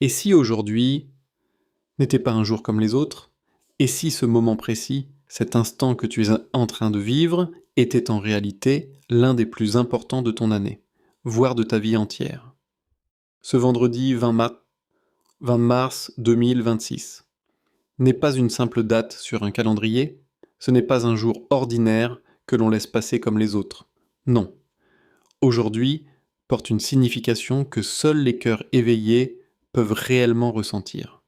Et si aujourd'hui n'était pas un jour comme les autres? Et si ce moment précis, cet instant que tu es en train de vivre, était en réalité l'un des plus importants de ton année, voire de ta vie entière? Ce vendredi 20 mars 2026 n'est pas une simple date sur un calendrier, ce n'est pas un jour ordinaire que l'on laisse passer comme les autres. Non. Aujourd'hui porte une signification que seuls les cœurs éveillés peuvent réellement ressentir.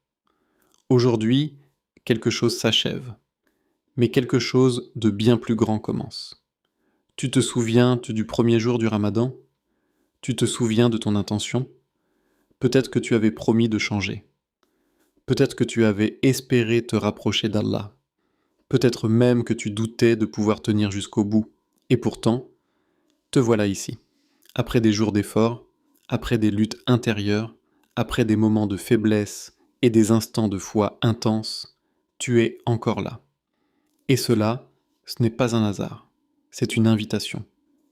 Aujourd'hui, quelque chose s'achève, mais quelque chose de bien plus grand commence. Tu te souviens du premier jour du Ramadan? Tu te souviens de ton intention? Peut-être que tu avais promis de changer. Peut-être que tu avais espéré te rapprocher d'Allah. Peut-être même que tu doutais de pouvoir tenir jusqu'au bout. Et pourtant, te voilà ici. Après des jours d'efforts, après des luttes intérieures, après des moments de faiblesse et des instants de foi intenses, tu es encore là. Et cela, ce n'est pas un hasard. C'est une invitation,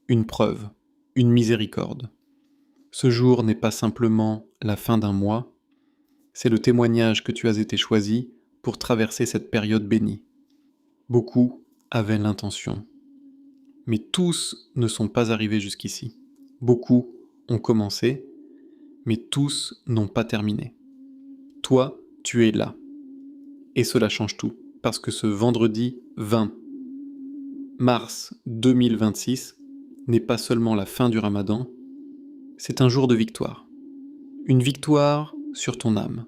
une preuve, une miséricorde. Ce jour n'est pas simplement la fin d'un mois, c'est le témoignage que tu as été choisi pour traverser cette période bénie. Beaucoup avaient l'intention, mais tous ne sont pas arrivés jusqu'ici. Beaucoup ont commencé, mais tous n'ont pas terminé. Toi, tu es là. Et cela change tout, parce que ce vendredi 20 mars 2026 n'est pas seulement la fin du Ramadan, c'est un jour de victoire. Une victoire sur ton âme,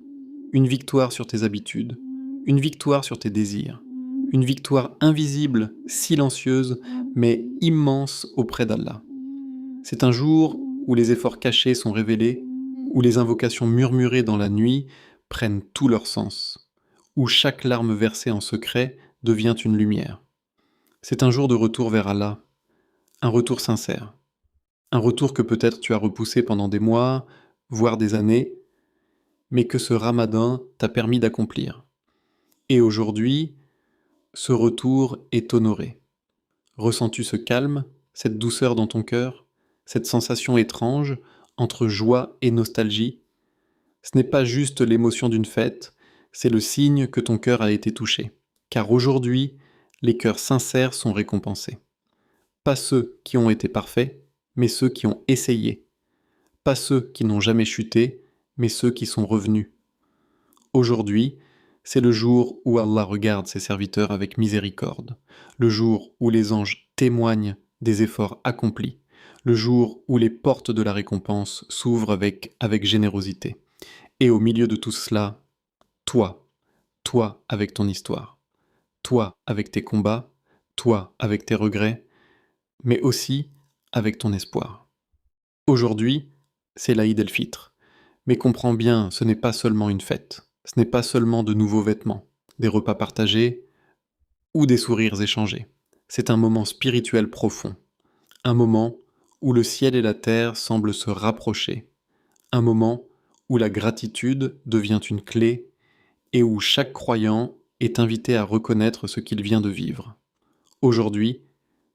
une victoire sur tes habitudes, une victoire sur tes désirs, une victoire invisible, silencieuse, mais immense auprès d'Allah. C'est un jour où les efforts cachés sont révélés, où les invocations murmurées dans la nuit prennent tout leur sens, où chaque larme versée en secret devient une lumière. C'est un jour de retour vers Allah, un retour sincère, un retour que peut-être tu as repoussé pendant des mois, voire des années, mais que ce Ramadan t'a permis d'accomplir. Et aujourd'hui, ce retour est honoré. Ressens-tu ce calme, cette douceur dans ton cœur, cette sensation étrange entre joie et nostalgie? Ce n'est pas juste l'émotion d'une fête, c'est le signe que ton cœur a été touché. Car aujourd'hui, les cœurs sincères sont récompensés. Pas ceux qui ont été parfaits, mais ceux qui ont essayé. Pas ceux qui n'ont jamais chuté, mais ceux qui sont revenus. Aujourd'hui, c'est le jour où Allah regarde ses serviteurs avec miséricorde, le jour où les anges témoignent des efforts accomplis, le jour où les portes de la récompense s'ouvrent avec générosité. Et au milieu de tout cela, toi, toi avec ton histoire, toi avec tes combats, toi avec tes regrets, mais aussi avec ton espoir. Aujourd'hui, c'est l'Aïd el-Fitr. Mais comprends bien, ce n'est pas seulement une fête, ce n'est pas seulement de nouveaux vêtements, des repas partagés ou des sourires échangés. C'est un moment spirituel profond, un moment où le ciel et la terre semblent se rapprocher, un moment où la gratitude devient une clé et où chaque croyant est invité à reconnaître ce qu'il vient de vivre. Aujourd'hui,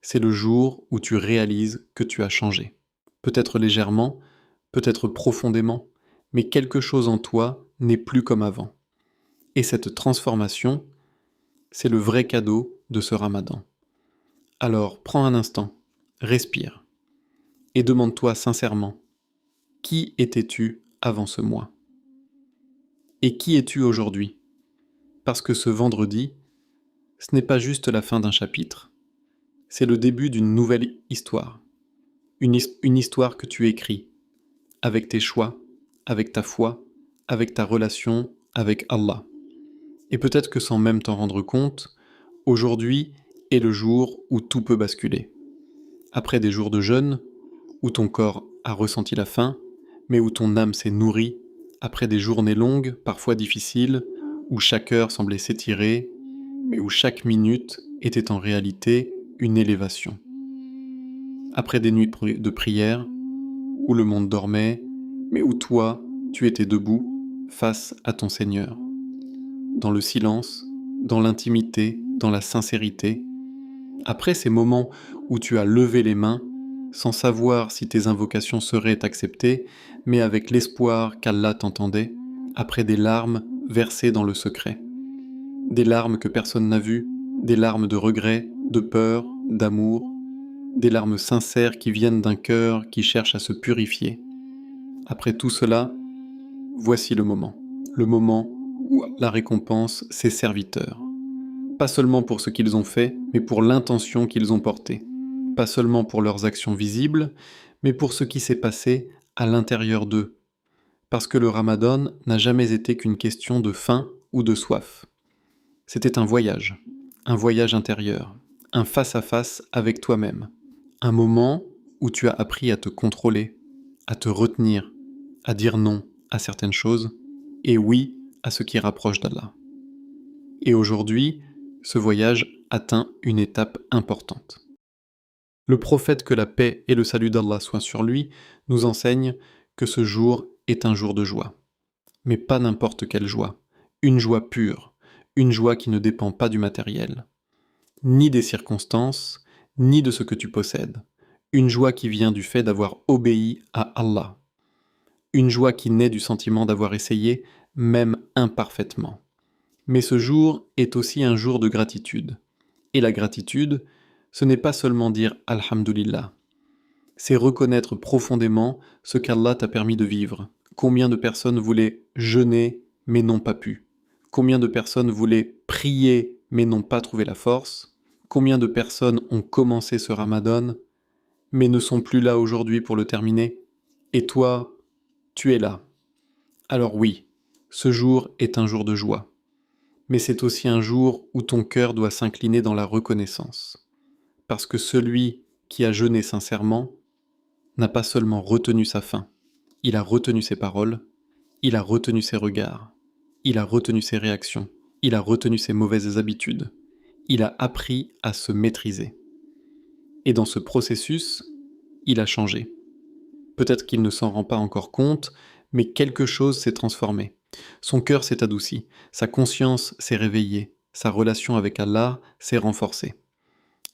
c'est le jour où tu réalises que tu as changé. Peut-être légèrement, peut-être profondément, mais quelque chose en toi n'est plus comme avant. Et cette transformation, c'est le vrai cadeau de ce Ramadan. Alors prends un instant, respire, et demande-toi sincèrement, qui étais-tu avant ce mois? Et qui es-tu aujourd'hui? Parce que ce vendredi, ce n'est pas juste la fin d'un chapitre, c'est le début d'une nouvelle histoire. Une histoire que tu écris, avec tes choix, avec ta foi, avec ta relation avec Allah. Et peut-être que sans même t'en rendre compte, aujourd'hui est le jour où tout peut basculer. Après des jours de jeûne, où ton corps a ressenti la faim, mais où ton âme s'est nourrie, après des journées longues, parfois difficiles, où chaque heure semblait s'étirer, mais où chaque minute était en réalité une élévation. Après des nuits de prière, où le monde dormait, mais où toi, tu étais debout face à ton Seigneur. Dans le silence, dans l'intimité, dans la sincérité. Après ces moments où tu as levé les mains, sans savoir si tes invocations seraient acceptées, mais avec l'espoir qu'Allah t'entendait, après des larmes versées dans le secret. Des larmes que personne n'a vues, des larmes de regret, de peur, d'amour, des larmes sincères qui viennent d'un cœur qui cherche à se purifier. Après tout cela, voici le moment où la récompense ses serviteurs. Pas seulement pour ce qu'ils ont fait, mais pour l'intention qu'ils ont portée. Pas seulement pour leurs actions visibles, mais pour ce qui s'est passé à l'intérieur d'eux. Parce que le Ramadan n'a jamais été qu'une question de faim ou de soif. C'était un voyage intérieur, un face-à-face avec toi-même. Un moment où tu as appris à te contrôler, à te retenir, à dire non à certaines choses, et oui à ce qui rapproche d'Allah. Et aujourd'hui, ce voyage atteint une étape importante. Le prophète, que la paix et le salut d'Allah soient sur lui, nous enseigne que ce jour est un jour de joie. Mais pas n'importe quelle joie. Une joie pure, une joie qui ne dépend pas du matériel, ni des circonstances, ni de ce que tu possèdes. Une joie qui vient du fait d'avoir obéi à Allah. Une joie qui naît du sentiment d'avoir essayé, même imparfaitement. Mais ce jour est aussi un jour de gratitude. Et la gratitude, ce n'est pas seulement dire « Alhamdulillah », c'est reconnaître profondément ce qu'Allah t'a permis de vivre. Combien de personnes voulaient jeûner mais n'ont pas pu? Combien de personnes voulaient prier mais n'ont pas trouvé la force? Combien de personnes ont commencé ce Ramadan mais ne sont plus là aujourd'hui pour le terminer? Et toi, tu es là. Alors oui, ce jour est un jour de joie. Mais c'est aussi un jour où ton cœur doit s'incliner dans la reconnaissance. Parce que celui qui a jeûné sincèrement n'a pas seulement retenu sa faim, il a retenu ses paroles, il a retenu ses regards, il a retenu ses réactions, il a retenu ses mauvaises habitudes, il a appris à se maîtriser. Et dans ce processus, il a changé. Peut-être qu'il ne s'en rend pas encore compte, mais quelque chose s'est transformé. Son cœur s'est adouci, sa conscience s'est réveillée, sa relation avec Allah s'est renforcée.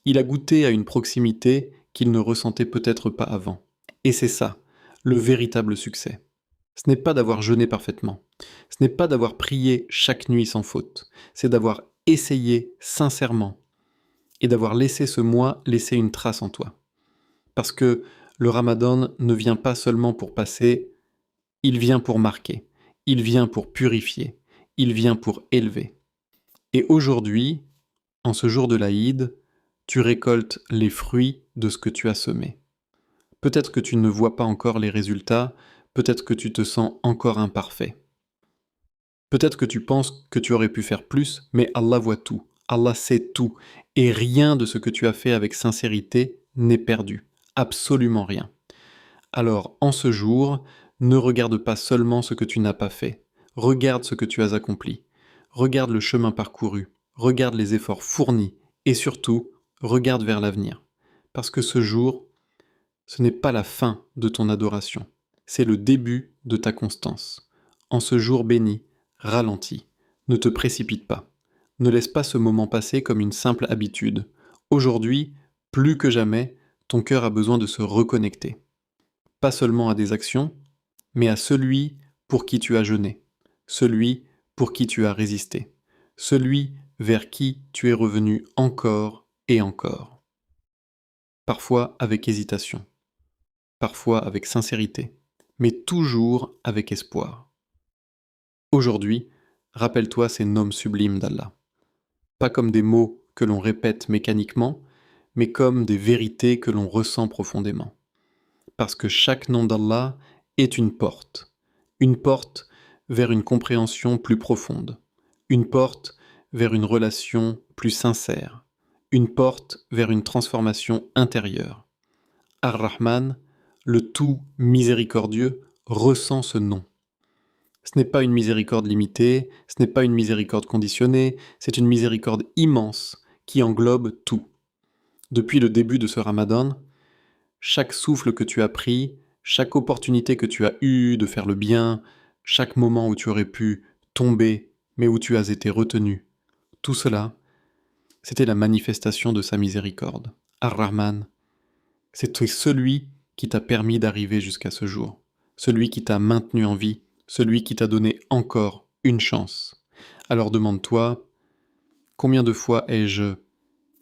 Il a goûté à une proximité qu'il ne ressentait peut-être pas avant. Et c'est ça, le véritable succès. Ce n'est pas d'avoir jeûné parfaitement, ce n'est pas d'avoir prié chaque nuit sans faute, c'est d'avoir essayé sincèrement et d'avoir laissé ce mois laisser une trace en toi. Parce que le Ramadan ne vient pas seulement pour passer, il vient pour marquer, il vient pour purifier, il vient pour élever. Et aujourd'hui, en ce jour de l'Aïd, tu récoltes les fruits de ce que tu as semé. Peut-être que tu ne vois pas encore les résultats, peut-être que tu te sens encore imparfait. Peut-être que tu penses que tu aurais pu faire plus, mais Allah voit tout, Allah sait tout, et rien de ce que tu as fait avec sincérité n'est perdu, absolument rien. Alors, en ce jour, ne regarde pas seulement ce que tu n'as pas fait, regarde ce que tu as accompli, regarde le chemin parcouru, regarde les efforts fournis, et surtout, regarde vers l'avenir. Parce que ce jour, ce n'est pas la fin de ton adoration, c'est le début de ta constance. En ce jour béni, ralentis, ne te précipite pas. Ne laisse pas ce moment passer comme une simple habitude. Aujourd'hui, plus que jamais, ton cœur a besoin de se reconnecter. Pas seulement à des actions, mais à celui pour qui tu as jeûné, celui pour qui tu as résisté, celui vers qui tu es revenu encore et encore. Parfois avec hésitation, parfois avec sincérité, mais toujours avec espoir. Aujourd'hui, rappelle-toi ces noms sublimes d'Allah. Pas comme des mots que l'on répète mécaniquement, mais comme des vérités que l'on ressent profondément. Parce que chaque nom d'Allah est une porte vers une compréhension plus profonde, une porte vers une relation plus sincère, une porte vers une transformation intérieure. Ar-Rahman, le tout miséricordieux, ressent ce nom. Ce n'est pas une miséricorde limitée, ce n'est pas une miséricorde conditionnée, c'est une miséricorde immense qui englobe tout. Depuis le début de ce Ramadan, chaque souffle que tu as pris, chaque opportunité que tu as eue de faire le bien, chaque moment où tu aurais pu tomber, mais où tu as été retenu, tout cela, c'était la manifestation de sa miséricorde. Ar-Rahman, c'est celui qui t'a permis d'arriver jusqu'à ce jour, celui qui t'a maintenu en vie, celui qui t'a donné encore une chance. Alors demande-toi, combien de fois ai-je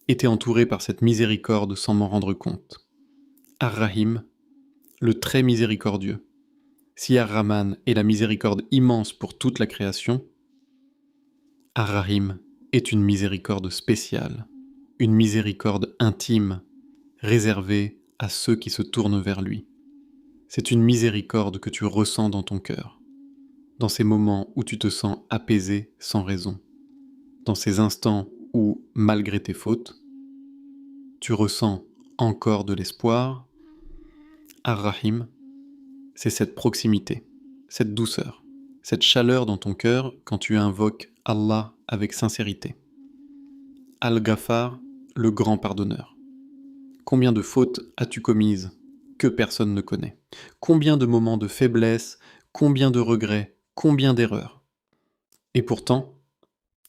été entouré par cette miséricorde sans m'en rendre compte? Ar-Rahim, le très miséricordieux. Si Ar-Rahman est la miséricorde immense pour toute la création, Ar-Rahim est une miséricorde spéciale, une miséricorde intime, réservée à ceux qui se tournent vers lui. C'est une miséricorde que tu ressens dans ton cœur, dans ces moments où tu te sens apaisé sans raison, dans ces instants où, malgré tes fautes, tu ressens encore de l'espoir. Ar-Rahim, c'est cette proximité, cette douceur, cette chaleur dans ton cœur quand tu invoques Allah avec sincérité. Al-Ghaffar, le grand pardonneur. Combien de fautes as-tu commises que personne ne connaît? Combien de moments de faiblesse, combien de regrets, combien d'erreurs? Et pourtant,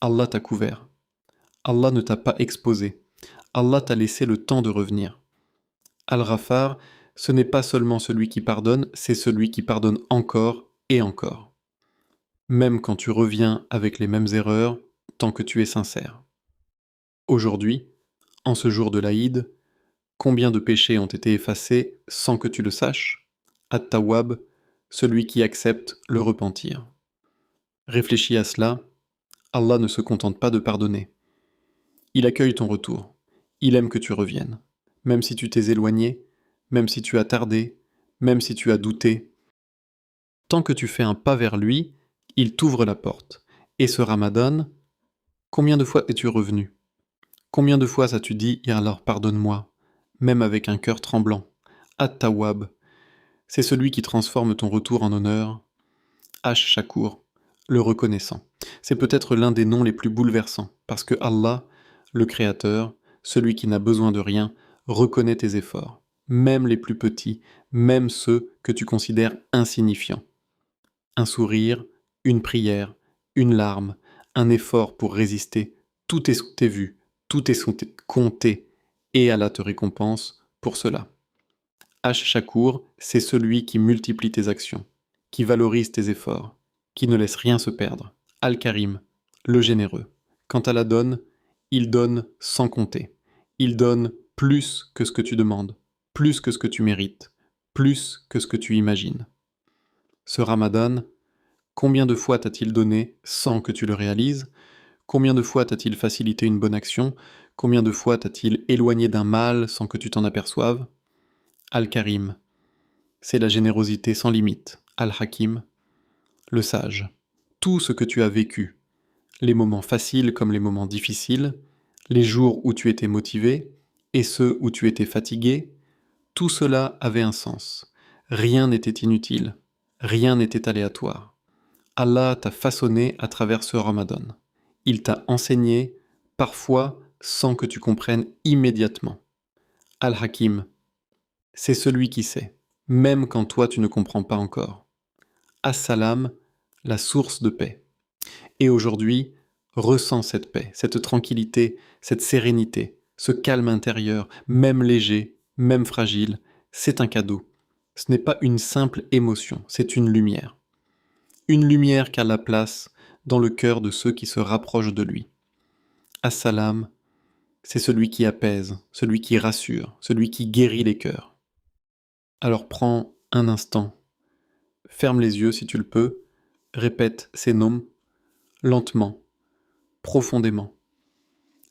Allah t'a couvert. Allah ne t'a pas exposé. Allah t'a laissé le temps de revenir. Al-Ghaffar, ce n'est pas seulement celui qui pardonne, c'est celui qui pardonne encore et encore. Même quand tu reviens avec les mêmes erreurs, tant que tu es sincère. Aujourd'hui, en ce jour de l'Aïd, combien de péchés ont été effacés sans que tu le saches? At-Tawwab, celui qui accepte le repentir. Réfléchis à cela, Allah ne se contente pas de pardonner. Il accueille ton retour. Il aime que tu reviennes. Même si tu t'es éloigné, même si tu as tardé, même si tu as douté. Tant que tu fais un pas vers lui, il t'ouvre la porte. Et ce Ramadan, combien de fois es-tu revenu? Combien de fois as-tu dit « Ya Allah, pardonne-moi » même avec un cœur tremblant? At-Tawwab, c'est celui qui transforme ton retour en honneur. Ash-Shakur, le reconnaissant. C'est peut-être l'un des noms les plus bouleversants, parce que Allah, le Créateur, celui qui n'a besoin de rien, reconnaît tes efforts, même les plus petits, même ceux que tu considères insignifiants. Un sourire, une prière, une larme, un effort pour résister, tout est sous tes vues, tout est sous tes compté, et Allah te récompense pour cela. Ash-Shakur, c'est celui qui multiplie tes actions, qui valorise tes efforts, qui ne laisse rien se perdre. Al-Karim, le généreux. Quant à la donne, il donne sans compter. Il donne plus que ce que tu demandes, plus que ce que tu mérites, plus que ce que tu imagines. Ce Ramadan, combien de fois t'a-t-il donné sans que tu le réalises? Combien de fois t'a-t-il facilité une bonne action? Combien de fois t'a-t-il éloigné d'un mal sans que tu t'en aperçoives? Al-Karim, c'est la générosité sans limite. Al-Hakim, le sage. Tout ce que tu as vécu, les moments faciles comme les moments difficiles, les jours où tu étais motivé et ceux où tu étais fatigué, tout cela avait un sens. Rien n'était inutile, rien n'était aléatoire. Allah t'a façonné à travers ce Ramadan. Il t'a enseigné, parfois sans que tu comprennes immédiatement. Al-Hakim, c'est celui qui sait, même quand toi tu ne comprends pas encore. As-Salam, la source de paix. Et aujourd'hui, ressens cette paix, cette tranquillité, cette sérénité, ce calme intérieur, même léger, même fragile, c'est un cadeau. Ce n'est pas une simple émotion, c'est une lumière. Une lumière qu'Allah place dans le cœur de ceux qui se rapprochent de lui. As-Salam, c'est celui qui apaise, celui qui rassure, celui qui guérit les cœurs. Alors prends un instant, ferme les yeux si tu le peux, répète ces noms lentement, profondément.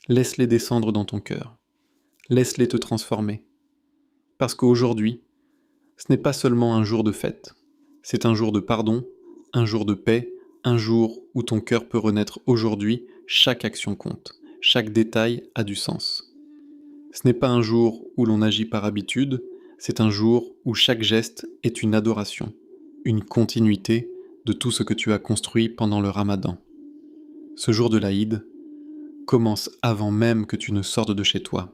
Laisse-les descendre dans ton cœur. Laisse-les te transformer. Parce qu'aujourd'hui, ce n'est pas seulement un jour de fête, c'est un jour de pardon, un jour de paix, un jour où ton cœur peut renaître aujourd'hui, chaque action compte, chaque détail a du sens. Ce n'est pas un jour où l'on agit par habitude, c'est un jour où chaque geste est une adoration, une continuité de tout ce que tu as construit pendant le Ramadan. Ce jour de l'Aïd commence avant même que tu ne sortes de chez toi.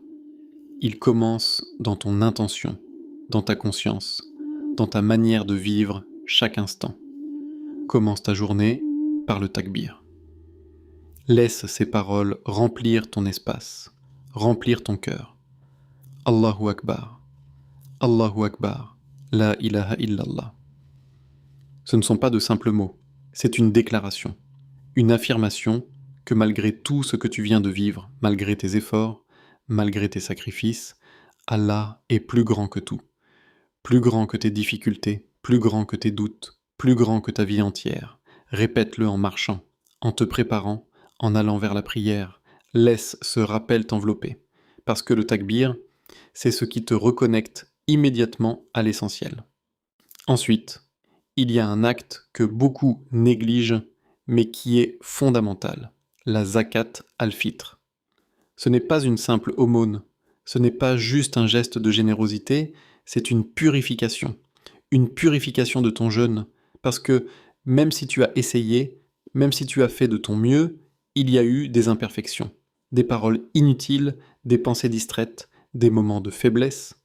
Il commence dans ton intention, dans ta conscience, dans ta manière de vivre chaque instant. Commence ta journée par le takbir. Laisse ces paroles remplir ton espace, remplir ton cœur. Allahu Akbar, Allahu Akbar, La ilaha illallah. Ce ne sont pas de simples mots, c'est une déclaration, une affirmation que malgré tout ce que tu viens de vivre, malgré tes efforts, malgré tes sacrifices, Allah est plus grand que tout, plus grand que tes difficultés, plus grand que tes doutes, plus grand que ta vie entière. Répète-le en marchant, en te préparant, en allant vers la prière. Laisse ce rappel t'envelopper, parce que le takbir, c'est ce qui te reconnecte immédiatement à l'essentiel. Ensuite, il y a un acte que beaucoup négligent, mais qui est fondamental, la zakat al-fitr. Ce n'est pas une simple aumône, ce n'est pas juste un geste de générosité, c'est une purification de ton jeûne, parce que même si tu as essayé, même si tu as fait de ton mieux, il y a eu des imperfections, des paroles inutiles, des pensées distraites, des moments de faiblesse,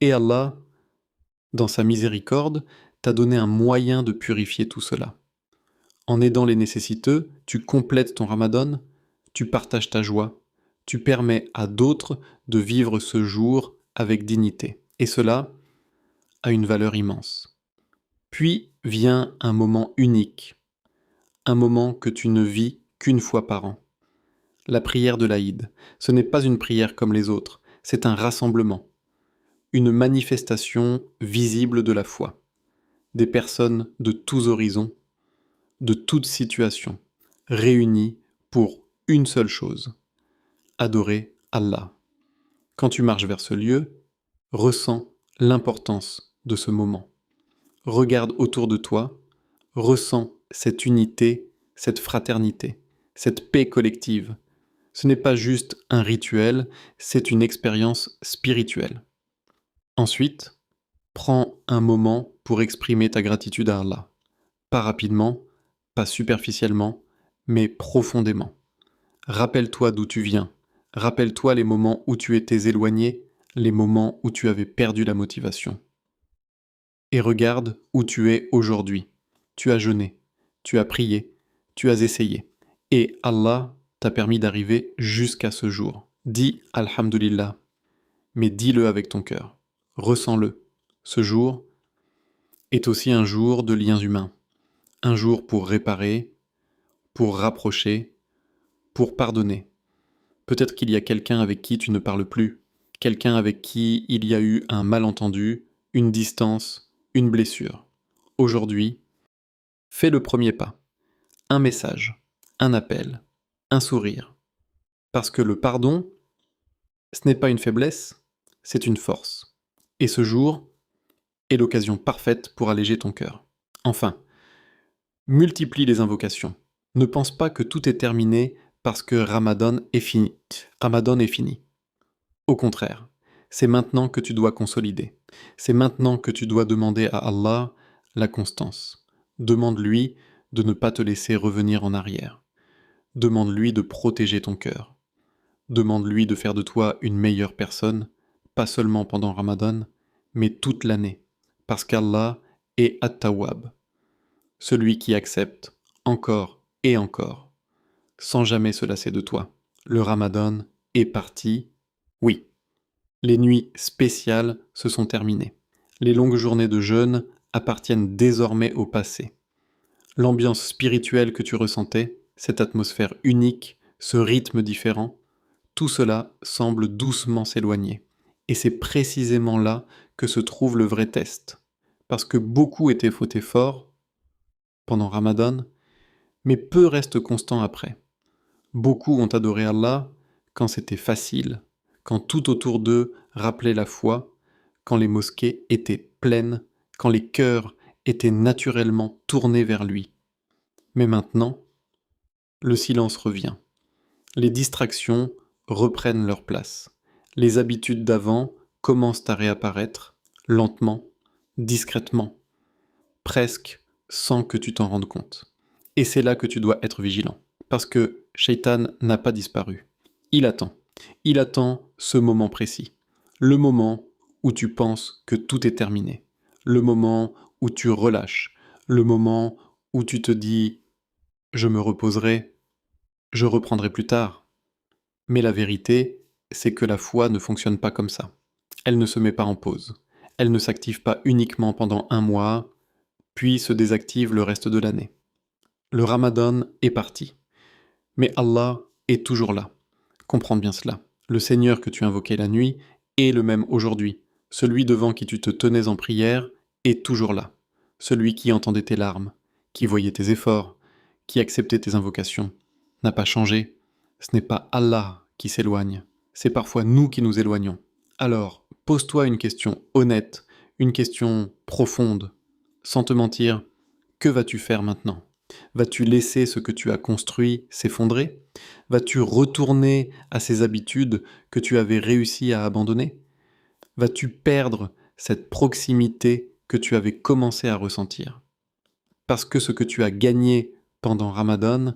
et Allah, dans sa miséricorde, t'a donné un moyen de purifier tout cela. En aidant les nécessiteux, tu complètes ton ramadan, tu partages ta joie, tu permets à d'autres de vivre ce jour avec dignité. Et cela a une valeur immense. Puis vient un moment unique, un moment que tu ne vis qu'une fois par an. La prière de l'Aïd, ce n'est pas une prière comme les autres, c'est un rassemblement, une manifestation visible de la foi. Des personnes de tous horizons, de toutes situations, réunies pour une seule chose, adorer Allah. Quand tu marches vers ce lieu, ressens l'importance de ce moment. Regarde autour de toi, ressens cette unité, cette fraternité, cette paix collective. Ce n'est pas juste un rituel, c'est une expérience spirituelle. Ensuite, prends un moment pour exprimer ta gratitude à Allah. Pas rapidement, pas superficiellement, mais profondément. Rappelle-toi d'où tu viens. Rappelle-toi les moments où tu étais éloigné, les moments où tu avais perdu la motivation. Et regarde où tu es aujourd'hui. Tu as jeûné, tu as prié, tu as essayé. Et Allah t'a permis d'arriver jusqu'à ce jour. Dis Alhamdulillah, mais dis-le avec ton cœur. Ressens-le. Ce jour est aussi un jour de liens humains. Un jour pour réparer, pour rapprocher, pour pardonner. Peut-être qu'il y a quelqu'un avec qui tu ne parles plus, quelqu'un avec qui il y a eu un malentendu, une distance, une blessure. Aujourd'hui, fais le premier pas. Un message, un appel, un sourire. Parce que le pardon, ce n'est pas une faiblesse, c'est une force. Et ce jour est l'occasion parfaite pour alléger ton cœur. Enfin, multiplie les invocations. Ne pense pas que tout est terminé parce que Ramadan est fini. Ramadan est fini. Au contraire, c'est maintenant que tu dois consolider. C'est maintenant que tu dois demander à Allah la constance. Demande-lui de ne pas te laisser revenir en arrière. Demande-lui de protéger ton cœur. Demande-lui de faire de toi une meilleure personne, pas seulement pendant Ramadan, mais toute l'année, parce qu'Allah est At-Tawwab, celui qui accepte encore et encore, sans jamais se lasser de toi. Le Ramadan est parti, oui. Les nuits spéciales se sont terminées. Les longues journées de jeûne appartiennent désormais au passé. L'ambiance spirituelle que tu ressentais, cette atmosphère unique, ce rythme différent, tout cela semble doucement s'éloigner. Et c'est précisément là que se trouve le vrai test. Parce que beaucoup étaient fautés fort pendant Ramadan, mais peu restent constants après. Beaucoup ont adoré Allah quand c'était facile, quand tout autour d'eux rappelait la foi, quand les mosquées étaient pleines, quand les cœurs étaient naturellement tournés vers lui. Mais maintenant, le silence revient. Les distractions reprennent leur place. Les habitudes d'avant commencent à réapparaître, lentement, discrètement, presque sans que tu t'en rendes compte. Et c'est là que tu dois être vigilant. Parce que Shaitan n'a pas disparu. Il attend. Il attend ce moment précis. Le moment où tu penses que tout est terminé. Le moment où tu relâches. Le moment où tu te dis « je me reposerai, je reprendrai plus tard ». Mais la vérité, c'est que la foi ne fonctionne pas comme ça. Elle ne se met pas en pause. Elle ne s'active pas uniquement pendant un mois, puis se désactive le reste de l'année. Le Ramadan est parti. Mais Allah est toujours là. Comprends bien cela. Le Seigneur que tu invoquais la nuit est le même aujourd'hui. Celui devant qui tu te tenais en prière est toujours là. Celui qui entendait tes larmes, qui voyait tes efforts, qui acceptait tes invocations, n'a pas changé. Ce n'est pas Allah qui s'éloigne, c'est parfois nous qui nous éloignons. Alors, pose-toi une question honnête, une question profonde, sans te mentir. Que vas-tu faire maintenant ? Vas-tu laisser ce que tu as construit s'effondrer ? Vas-tu retourner à ces habitudes que tu avais réussi à abandonner ? Vas-tu perdre cette proximité que tu avais commencé à ressentir ? Parce que ce que tu as gagné pendant Ramadan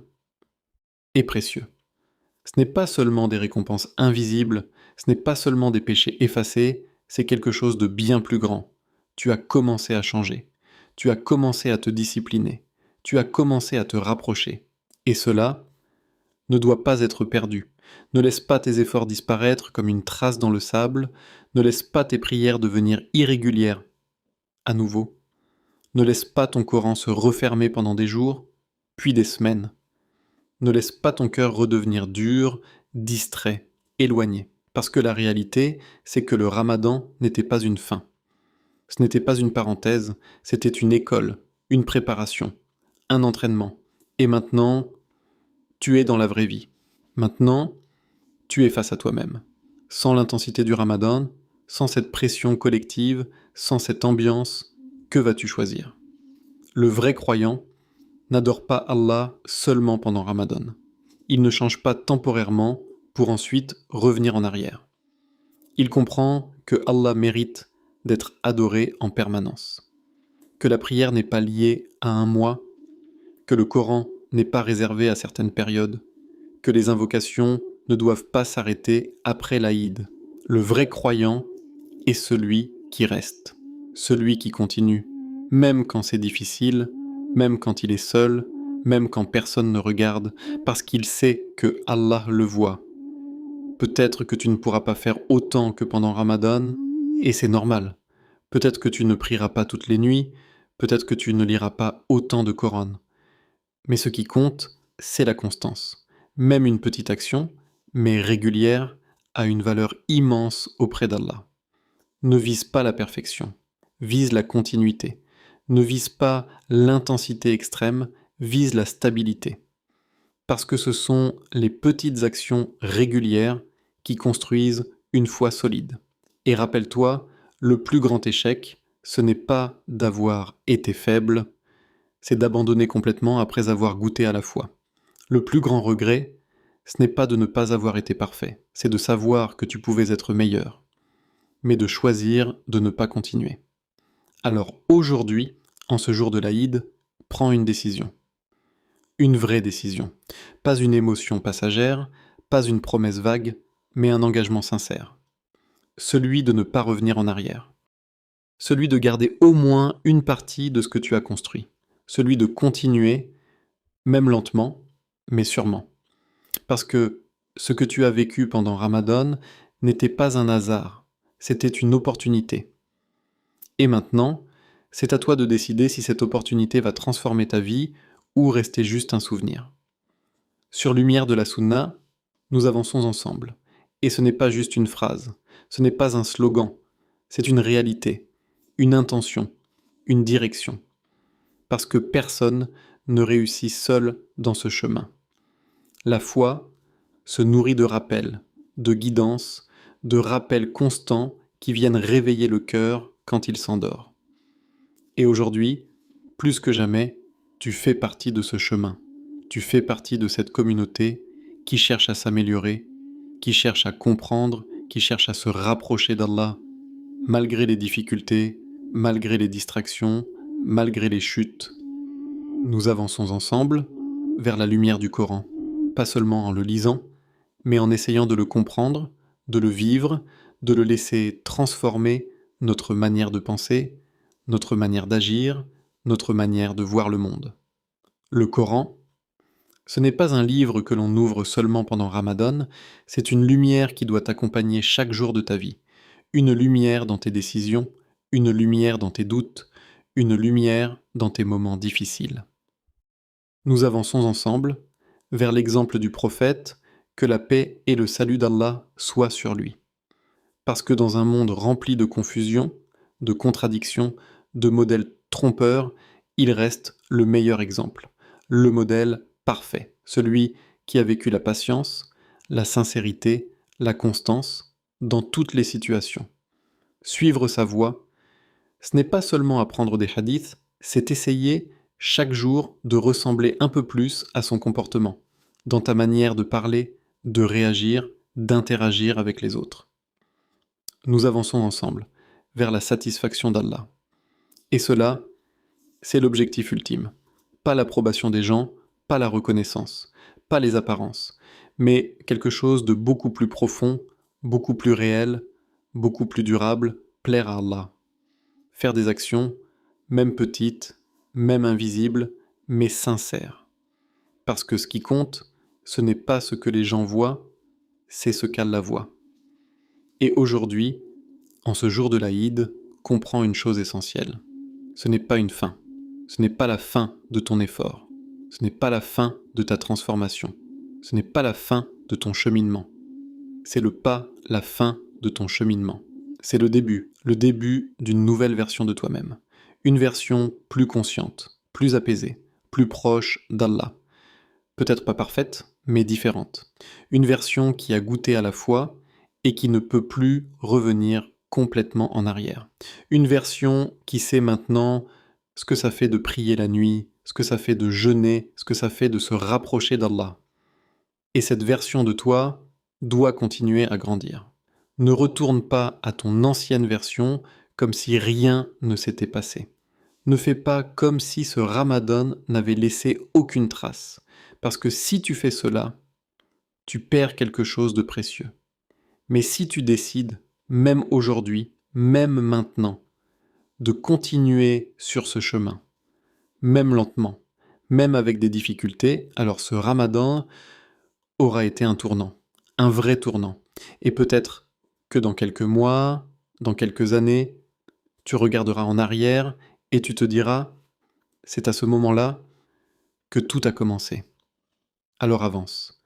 est précieux. Ce n'est pas seulement des récompenses invisibles, ce n'est pas seulement des péchés effacés, c'est quelque chose de bien plus grand. Tu as commencé à changer, tu as commencé à te discipliner, tu as commencé à te rapprocher. Et cela ne doit pas être perdu. Ne laisse pas tes efforts disparaître comme une trace dans le sable, ne laisse pas tes prières devenir irrégulières à nouveau. Ne laisse pas ton Coran se refermer pendant des jours, puis des semaines. Ne laisse pas ton cœur redevenir dur, distrait, éloigné. Parce que la réalité, c'est que le Ramadan n'était pas une fin. Ce n'était pas une parenthèse, c'était une école, une préparation, un entraînement. Et maintenant, tu es dans la vraie vie. Maintenant, tu es face à toi-même. Sans l'intensité du Ramadan, sans cette pression collective, sans cette ambiance, que vas-tu choisir ? Le vrai croyant n'adore pas Allah seulement pendant Ramadan. Il ne change pas temporairement pour ensuite revenir en arrière. Il comprend que Allah mérite d'être adoré en permanence, que la prière n'est pas liée à un mois, que le Coran n'est pas réservé à certaines périodes, que les invocations ne doivent pas s'arrêter après l'Aïd. Le vrai croyant est celui qui reste, celui qui continue, même quand c'est difficile, même quand il est seul, même quand personne ne regarde, parce qu'il sait que Allah le voit. Peut-être que tu ne pourras pas faire autant que pendant Ramadan, et c'est normal. Peut-être que tu ne prieras pas toutes les nuits, peut-être que tu ne liras pas autant de Coran. Mais ce qui compte, c'est la constance. Même une petite action, mais régulière, a une valeur immense auprès d'Allah. Ne vise pas la perfection, vise la continuité. Ne vise pas l'intensité extrême, vise la stabilité. Parce que ce sont les petites actions régulières qui construisent une foi solide. Et rappelle-toi, le plus grand échec, ce n'est pas d'avoir été faible, c'est d'abandonner complètement après avoir goûté à la foi. Le plus grand regret, ce n'est pas de ne pas avoir été parfait, c'est de savoir que tu pouvais être meilleur, mais de choisir de ne pas continuer. Alors aujourd'hui, en ce jour de l'Aïd, prends une décision. Une vraie décision. Pas une émotion passagère, pas une promesse vague, mais un engagement sincère. Celui de ne pas revenir en arrière. Celui de garder au moins une partie de ce que tu as construit. Celui de continuer, même lentement, mais sûrement. Parce que ce que tu as vécu pendant Ramadan n'était pas un hasard, c'était une opportunité. Et maintenant, c'est à toi de décider si cette opportunité va transformer ta vie ou rester juste un souvenir. Sur Lumière de la Sunna, nous avançons ensemble. Et ce n'est pas juste une phrase, ce n'est pas un slogan, c'est une réalité, une intention, une direction. Parce que personne ne réussit seul dans ce chemin. La foi se nourrit de rappels, de guidance, de rappels constants qui viennent réveiller le cœur quand il s'endort. Et aujourd'hui, plus que jamais, tu fais partie de ce chemin. Tu fais partie de cette communauté qui cherche à s'améliorer, qui cherche à comprendre, qui cherche à se rapprocher d'Allah, malgré les difficultés, malgré les distractions, malgré les chutes. Nous avançons ensemble vers la lumière du Coran, pas seulement en le lisant, mais en essayant de le comprendre, de le vivre, de le laisser transformer notre manière de penser, notre manière d'agir, notre manière de voir le monde. Le Coran, ce n'est pas un livre que l'on ouvre seulement pendant Ramadan, c'est une lumière qui doit t'accompagner chaque jour de ta vie. Une lumière dans tes décisions, une lumière dans tes doutes, une lumière dans tes moments difficiles. Nous avançons ensemble vers l'exemple du prophète, que la paix et le salut d'Allah soient sur lui. Parce que dans un monde rempli de confusion, de contradictions, de modèles trompeurs, il reste le meilleur exemple, le modèle parfait, celui qui a vécu la patience, la sincérité, la constance, dans toutes les situations. Suivre sa voie, ce n'est pas seulement apprendre des hadiths, c'est essayer chaque jour de ressembler un peu plus à son comportement, dans ta manière de parler, de réagir, d'interagir avec les autres. Nous avançons ensemble vers la satisfaction d'Allah. Et cela, c'est l'objectif ultime. Pas l'approbation des gens, pas la reconnaissance, pas les apparences, mais quelque chose de beaucoup plus profond, beaucoup plus réel, beaucoup plus durable, plaire à Allah. Faire des actions, même petites, même invisibles, mais sincères. Parce que ce qui compte, ce n'est pas ce que les gens voient, c'est ce qu'Allah voit. Et aujourd'hui, en ce jour de l'Aïd, comprends une chose essentielle. Ce n'est pas une fin. Ce n'est pas la fin de ton effort. Ce n'est pas la fin de ta transformation. Ce n'est pas la fin de ton cheminement. C'est le pas, la fin de ton cheminement. C'est le début d'une nouvelle version de toi-même. Une version plus consciente, plus apaisée, plus proche d'Allah. Peut-être pas parfaite, mais différente. Une version qui a goûté à la foi et qui ne peut plus revenir complètement en arrière. Une version qui sait maintenant ce que ça fait de prier la nuit, ce que ça fait de jeûner, ce que ça fait de se rapprocher d'Allah. Et cette version de toi doit continuer à grandir. Ne retourne pas à ton ancienne version comme si rien ne s'était passé. Ne fais pas comme si ce Ramadan n'avait laissé aucune trace. Parce que si tu fais cela, tu perds quelque chose de précieux. Mais si tu décides, même aujourd'hui, même maintenant, de continuer sur ce chemin, même lentement, même avec des difficultés, alors ce Ramadan aura été un tournant, un vrai tournant. Et peut-être que dans quelques mois, dans quelques années, tu regarderas en arrière et tu te diras, c'est à ce moment-là que tout a commencé. Alors avance,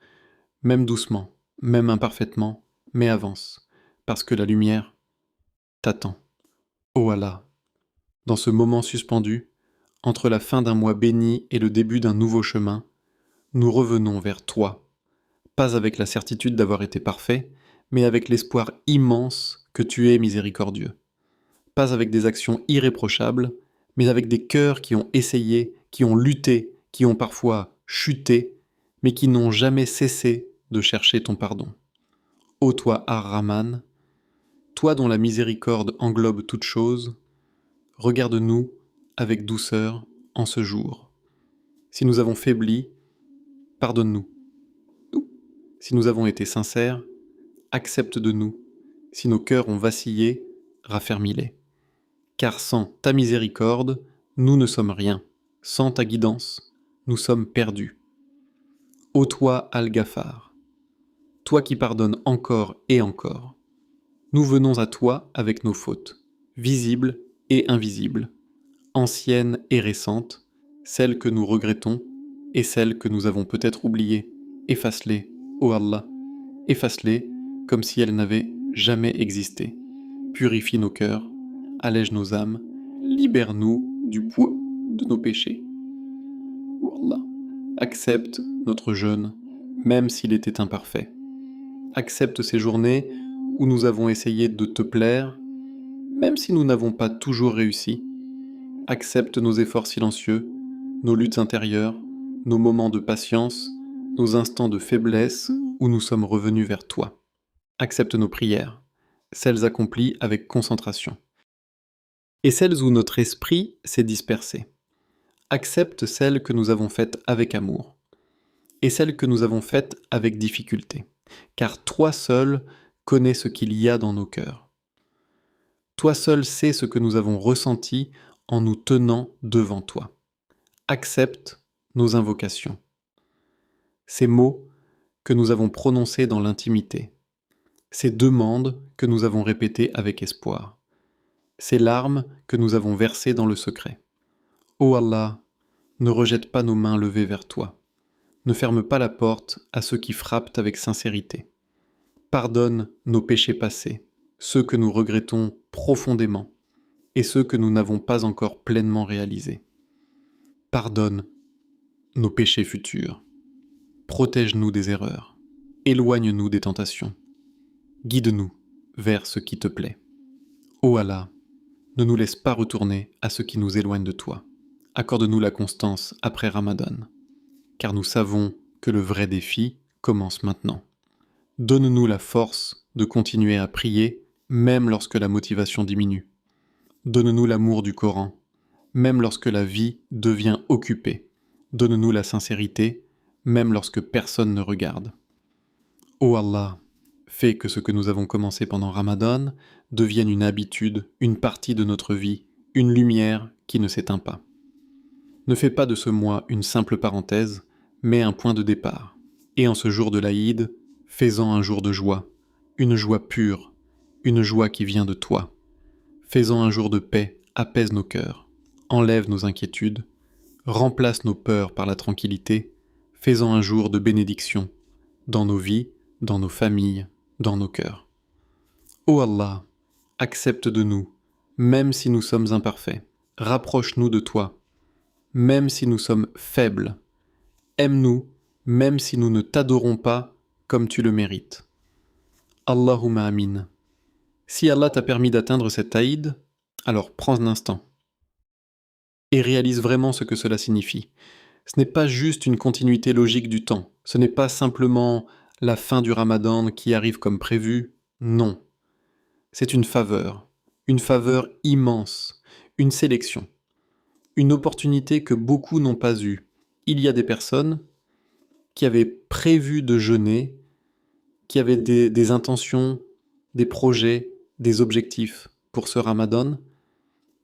même doucement, même imparfaitement, mais avance, parce que la lumière t'attend. Oh Allah, dans ce moment suspendu, entre la fin d'un mois béni et le début d'un nouveau chemin, nous revenons vers toi, pas avec la certitude d'avoir été parfait, mais avec l'espoir immense que tu es miséricordieux. Pas avec des actions irréprochables, mais avec des cœurs qui ont essayé, qui ont lutté, qui ont parfois chuté, mais qui n'ont jamais cessé de chercher ton pardon. Ô toi Ar-Rahman, toi dont la miséricorde englobe toutes choses, regarde-nous avec douceur en ce jour. Si nous avons faibli, pardonne-nous. Si nous avons été sincères, accepte de nous. Si nos cœurs ont vacillé, raffermis-les. Car sans ta miséricorde, nous ne sommes rien. Sans ta guidance, nous sommes perdus. Ô toi Al-Ghafar, toi qui pardonnes encore et encore, nous venons à toi avec nos fautes, visibles et invisibles, anciennes et récentes, celles que nous regrettons et celles que nous avons peut-être oubliées. Efface-les, ô Allah, efface-les comme si elles n'avaient jamais existé. Purifie nos cœurs, allège nos âmes, libère-nous du poids de nos péchés. Ô Allah, accepte notre jeûne, même s'il était imparfait. Accepte ces journées où nous avons essayé de te plaire, même si nous n'avons pas toujours réussi. Accepte nos efforts silencieux, nos luttes intérieures, nos moments de patience, nos instants de faiblesse où nous sommes revenus vers toi. Accepte nos prières, celles accomplies avec concentration, et celles où notre esprit s'est dispersé. Accepte celles que nous avons faites avec amour, et celles que nous avons faites avec difficulté, car toi seul connais ce qu'il y a dans nos cœurs. Toi seul sais ce que nous avons ressenti en nous tenant devant toi. Accepte nos invocations, ces mots que nous avons prononcés dans l'intimité, ces demandes que nous avons répétées avec espoir. ces larmes que nous avons versées dans le secret. Ô Allah, ne rejette pas nos mains levées vers toi. Ne ferme pas la porte à ceux qui frappent avec sincérité. Pardonne nos péchés passés, ceux que nous regrettons profondément et ceux que nous n'avons pas encore pleinement réalisés. Pardonne nos péchés futurs. Protège-nous des erreurs. Éloigne-nous des tentations. Guide-nous vers ce qui te plaît. Ô Allah, ne nous laisse pas retourner à ce qui nous éloigne de toi. Accorde-nous la constance après Ramadan, car nous savons que le vrai défi commence maintenant. Donne-nous la force de continuer à prier, même lorsque la motivation diminue. Donne-nous l'amour du Coran, même lorsque la vie devient occupée. Donne-nous la sincérité, même lorsque personne ne regarde. Ô Allah, fais que ce que nous avons commencé pendant Ramadan devienne une habitude, une partie de notre vie, une lumière qui ne s'éteint pas. Ne fais pas de ce mois une simple parenthèse, mais un point de départ. Et en ce jour de l'Aïd, fais-en un jour de joie, une joie pure, une joie qui vient de toi. Fais-en un jour de paix, apaise nos cœurs, enlève nos inquiétudes, remplace nos peurs par la tranquillité, fais-en un jour de bénédiction, dans nos vies, dans nos familles, dans nos cœurs. Ô Allah, accepte de nous, même si nous sommes imparfaits, rapproche-nous de toi, même si nous sommes faibles, aime-nous, même si nous ne t'adorons pas comme tu le mérites. Allahumma amin. Si Allah t'a permis d'atteindre cet Aïd, alors prends un instant et réalise vraiment ce que cela signifie. Ce n'est pas juste une continuité logique du temps, ce n'est pas simplement la fin du Ramadan qui arrive comme prévu, non. C'est une faveur immense, une sélection, une opportunité que beaucoup n'ont pas eue. Il y a des personnes qui avaient prévu de jeûner, qui avaient des intentions, des projets, des objectifs pour ce Ramadan,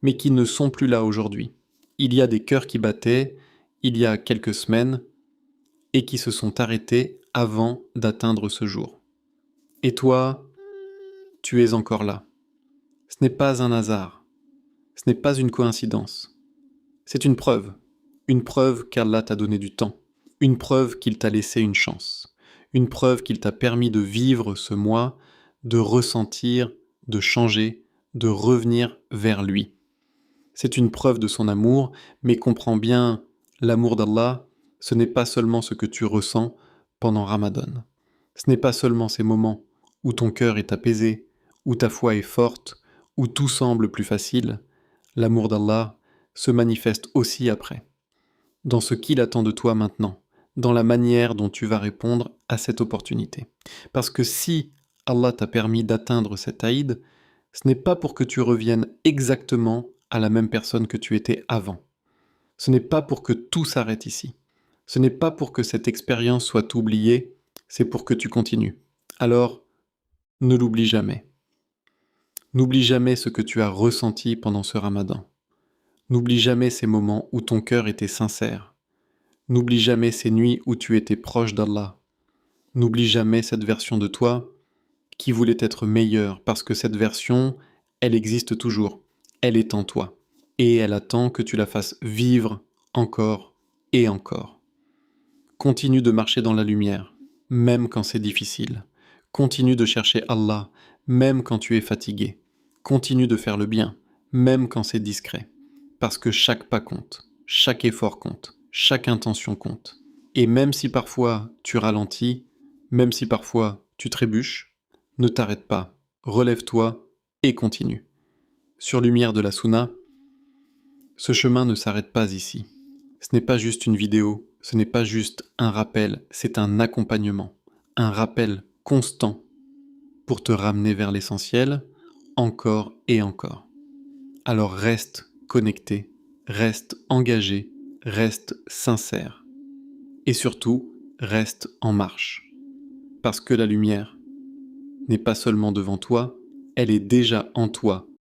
mais qui ne sont plus là aujourd'hui. Il y a des cœurs qui battaient il y a quelques semaines et qui se sont arrêtés avant d'atteindre ce jour. Et toi, tu es encore là. Ce n'est pas un hasard, ce n'est pas une coïncidence. C'est une preuve qu'Allah t'a donné du temps, une preuve qu'il t'a laissé une chance, une preuve qu'il t'a permis de vivre ce mois, de ressentir, de changer, de revenir vers lui. C'est une preuve de son amour, mais comprends bien, l'amour d'Allah, ce n'est pas seulement ce que tu ressens pendant Ramadan. Ce n'est pas seulement ces moments où ton cœur est apaisé, où ta foi est forte, où tout semble plus facile. L'amour d'Allah se manifeste aussi après, dans ce qu'il attend de toi maintenant, dans la manière dont tu vas répondre à cette opportunité. Parce que si Allah t'a permis d'atteindre cet Aïd, ce n'est pas pour que tu reviennes exactement à la même personne que tu étais avant. Ce n'est pas pour que tout s'arrête ici. Ce n'est pas pour que cette expérience soit oubliée, c'est pour que tu continues. Alors, ne l'oublie jamais. N'oublie jamais ce que tu as ressenti pendant ce Ramadan. N'oublie jamais ces moments où ton cœur était sincère. N'oublie jamais ces nuits où tu étais proche d'Allah. N'oublie jamais cette version de toi qui voulait être meilleure, parce que cette version, elle existe toujours. Elle est en toi. Et elle attend que tu la fasses vivre encore et encore. Continue de marcher dans la lumière, même quand c'est difficile. Continue de chercher Allah, même quand tu es fatigué. Continue de faire le bien, même quand c'est discret. Parce que chaque pas compte, chaque effort compte, chaque intention compte. Et même si parfois tu ralentis, même si parfois tu trébuches, ne t'arrête pas, relève-toi et continue. Sur Lumière de la Sunna, ce chemin ne s'arrête pas ici. Ce n'est pas juste une vidéo, ce n'est pas juste un rappel, c'est un accompagnement, un rappel constant pour te ramener vers l'essentiel, encore et encore. Alors reste connecté, reste engagé, reste sincère. Et surtout, reste en marche. Parce que la lumière n'est pas seulement devant toi, elle est déjà en toi